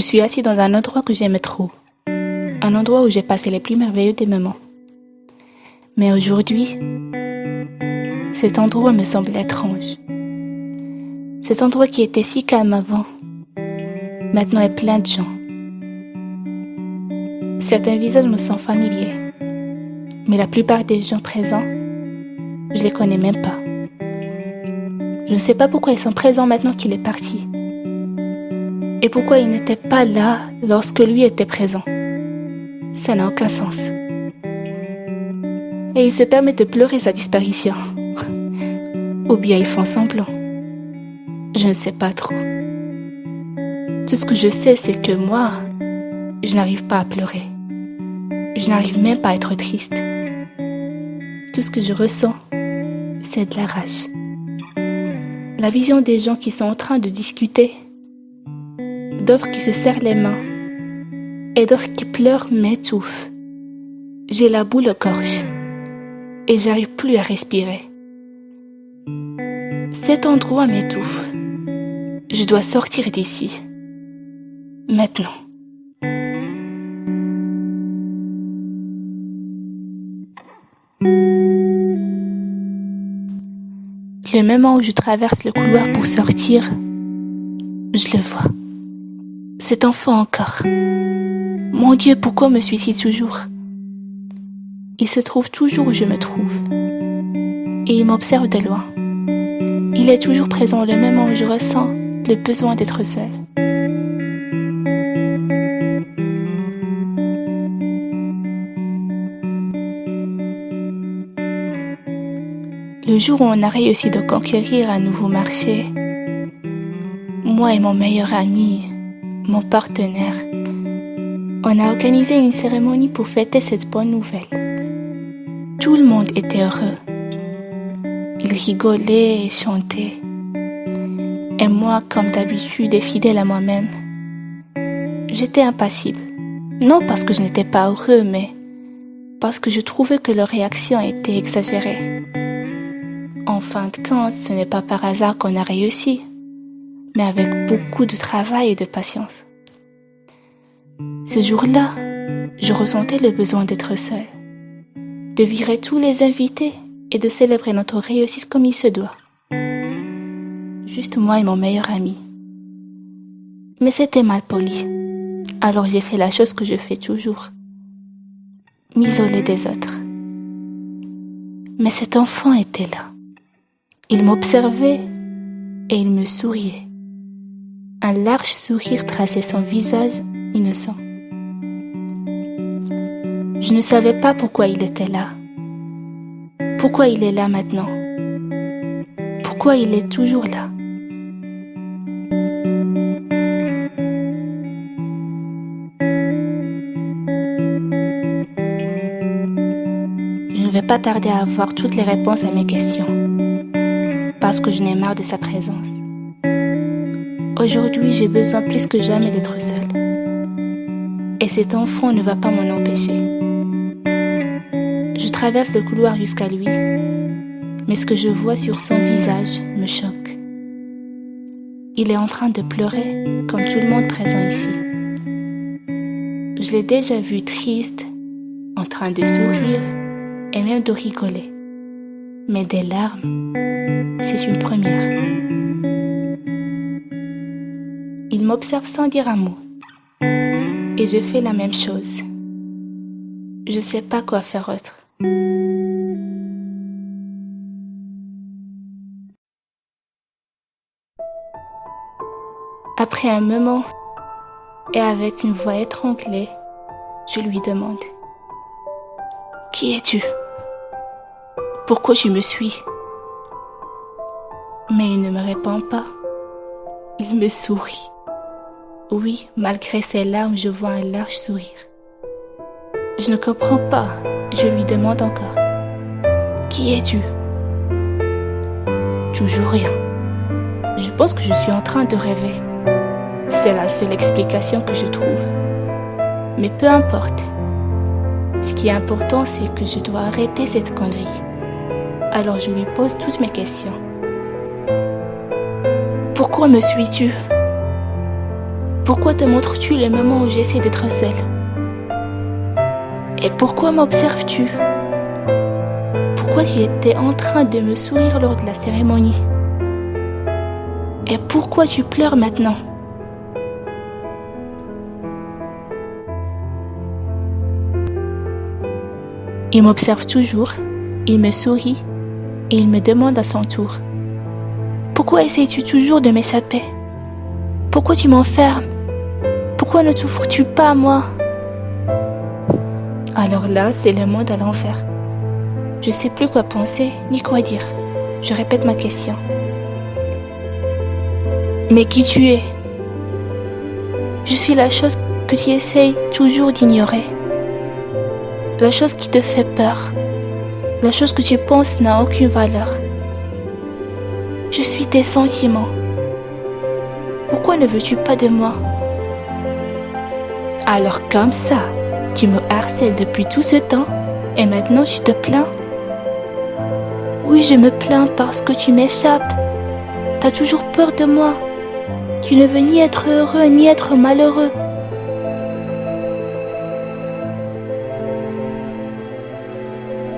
suis assis dans un endroit que j'aimais trop. Un endroit où j'ai passé les plus merveilleux des moments. Mais aujourd'hui, cet endroit me semble étrange. Cet endroit qui était si calme avant, maintenant est plein de gens. Certains visages me sont familiers, mais la plupart des gens présents, je les connais même pas. Je ne sais pas pourquoi ils sont présents maintenant qu'il est parti. Et pourquoi ils n'étaient pas là lorsque lui était présent. Ça n'a aucun sens. Et ils se permettent de pleurer sa disparition. Ou bien ils font semblant. Je ne sais pas trop. Tout ce que je sais, c'est que moi, je n'arrive pas à pleurer. Je n'arrive même pas à être triste. Tout ce que je ressens, c'est de la rage. La vision des gens qui sont en train de discuter, d'autres qui se serrent les mains, et d'autres qui pleurent m'étouffent. J'ai la boule au gorge, et j'arrive plus à respirer. Cet endroit m'étouffe. Je dois sortir d'ici. Maintenant. Le moment où je traverse le couloir pour sortir, je le vois. Cet enfant encore. Mon Dieu, pourquoi me suis-je toujours? Il se trouve toujours où je me trouve. Et il m'observe de loin. Il est toujours présent le moment où je ressens le besoin d'être seule. Le jour où on a réussi de conquérir un nouveau marché, moi et mon meilleur ami, mon partenaire, on a organisé une cérémonie pour fêter cette bonne nouvelle. Tout le monde était heureux. Ils rigolaient et chantaient. Et moi, comme d'habitude et fidèle à moi-même, j'étais impassible. Non parce que je n'étais pas heureux, mais parce que je trouvais que leur réaction était exagérée. En fin de compte, ce n'est pas par hasard qu'on a réussi, mais avec beaucoup de travail et de patience. Ce jour-là, je ressentais le besoin d'être seule, de virer tous les invités et de célébrer notre réussite comme il se doit. Juste moi et mon meilleur ami. Mais c'était mal poli, alors j'ai fait la chose que je fais toujours, m'isoler des autres. Mais cet enfant était là. Il m'observait et il me souriait. Un large sourire traçait son visage innocent. Je ne savais pas pourquoi il était là. Pourquoi il est là maintenant? Pourquoi il est toujours là? Je ne vais pas tarder à avoir toutes les réponses à mes questions. Parce que je n'ai marre de sa présence. Aujourd'hui, j'ai besoin plus que jamais d'être seule. Et cet enfant ne va pas m'en empêcher. Je traverse le couloir jusqu'à lui, mais ce que je vois sur son visage me choque. Il est en train de pleurer, comme tout le monde présent ici. Je l'ai déjà vu triste, en train de sourire et même de rigoler. Mais des larmes, c'est une première. Il m'observe sans dire un mot. Et je fais la même chose. Je sais pas quoi faire autre. Après un moment, et avec une voix étranglée, je lui demande: Qui es-tu? Pourquoi tu me suis? Mais il ne me répond pas. Il me sourit. Oui, malgré ses larmes, je vois un large sourire. Je ne comprends pas. Je lui demande encore: Qui es-tu? Toujours rien. Je pense que je suis en train de rêver. C'est la seule explication que je trouve. Mais peu importe. Ce qui est important, c'est que je dois arrêter cette connerie. Alors je lui pose toutes mes questions. Pourquoi me suis-tu? Pourquoi te montres-tu le moment où j'essaie d'être seule? Et pourquoi m'observes-tu? Pourquoi tu étais en train de me sourire lors de la cérémonie? Et pourquoi tu pleures maintenant? Il m'observe toujours, il me sourit et il me demande à son tour. Pourquoi essayes-tu toujours de m'échapper? Pourquoi tu m'enfermes? Pourquoi ne t'ouvres-tu pas à moi? Alors là, c'est le monde à l'envers. Je sais plus quoi penser ni quoi dire. Je répète ma question. Mais qui tu es? Je suis la chose que tu essayes toujours d'ignorer. La chose qui te fait peur. La chose que tu penses n'a aucune valeur. Je suis tes sentiments. Pourquoi ne veux-tu pas de moi? Alors comme ça, tu me harcèles depuis tout ce temps et maintenant tu te plains? Oui, je me plains parce que tu m'échappes. T'as toujours peur de moi. Tu ne veux ni être heureux ni être malheureux.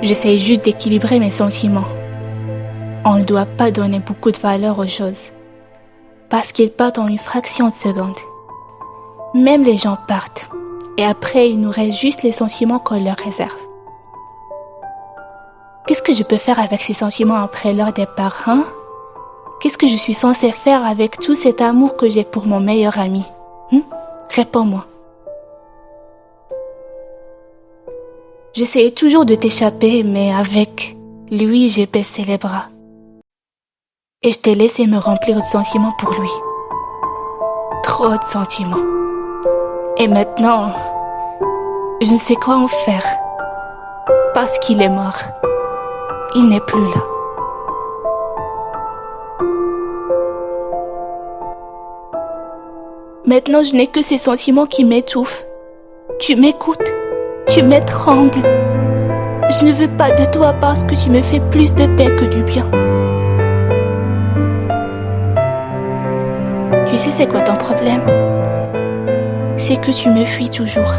J'essaie juste d'équilibrer mes sentiments. On ne doit pas donner beaucoup de valeur aux choses, parce qu'ils partent en une fraction de seconde. Même les gens partent, et après il nous reste juste les sentiments qu'on leur réserve. Qu'est-ce que je peux faire avec ces sentiments après leur départ, hein? Qu'est-ce que je suis censée faire avec tout cet amour que j'ai pour mon meilleur ami? Réponds-moi. J'essayais toujours de t'échapper, mais avec lui, j'ai baissé les bras. Et je t'ai laissé me remplir de sentiments pour lui. Trop de sentiments. Et maintenant, je ne sais quoi en faire. Parce qu'il est mort. Il n'est plus là. Maintenant, je n'ai que ces sentiments qui m'étouffent. Tu m'écoutes, tu m'étrangles. Je ne veux pas de toi parce que tu me fais plus de peine que du bien. Tu sais c'est quoi ton problème? C'est que tu me fuis toujours.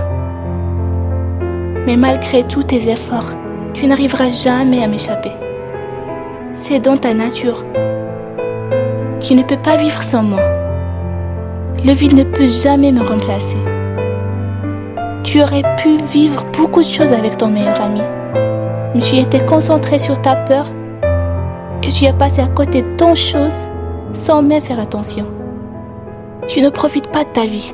Mais malgré tous tes efforts, tu n'arriveras jamais à m'échapper. C'est dans ta nature. Tu ne peux pas vivre sans moi. Le vide ne peut jamais me remplacer. Tu aurais pu vivre beaucoup de choses avec ton meilleur ami. Mais tu étais concentré sur ta peur et tu as passé à côté de tant de choses sans même faire attention. Tu ne profites pas de ta vie.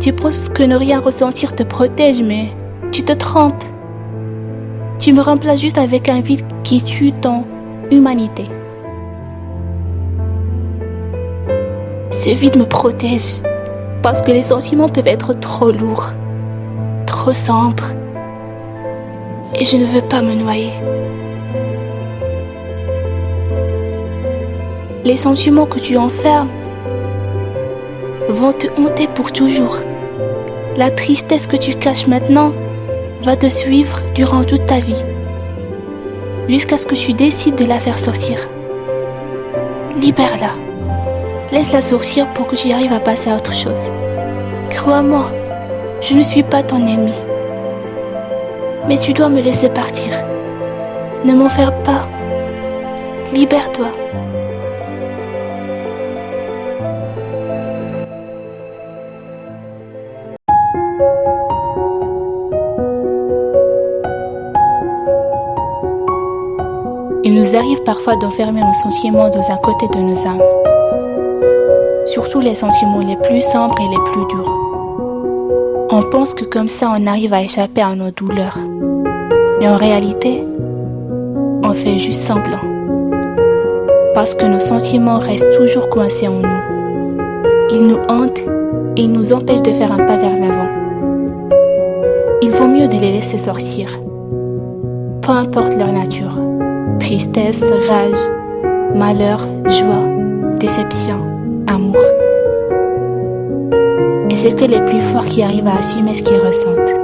Tu penses que ne rien ressentir te protège, mais tu te trompes. Tu me remplaces juste avec un vide qui tue ton humanité. Ce vide me protège parce que les sentiments peuvent être trop lourds, trop sombres. Et je ne veux pas me noyer. Les sentiments que tu enfermes vont te hanter pour toujours. La tristesse que tu caches maintenant va te suivre durant toute ta vie, jusqu'à ce que tu décides de la faire sortir. Libère-la. Laisse-la sortir pour que tu arrives à passer à autre chose. Crois-moi, je ne suis pas ton ennemi. Mais tu dois me laisser partir. Ne m'enferme pas. Libère-toi. Il nous arrive parfois d'enfermer nos sentiments dans un côté de nos âmes. Surtout les sentiments les plus sombres et les plus durs. On pense que comme ça on arrive à échapper à nos douleurs. Mais en réalité, on fait juste semblant. Parce que nos sentiments restent toujours coincés en nous. Ils nous hantent et ils nous empêchent de faire un pas vers l'avant. Il vaut mieux de les laisser sortir. Peu importe leur nature. Tristesse, rage, malheur, joie, déception, amour. Et c'est que les plus forts qui arrivent à assumer ce qu'ils ressentent.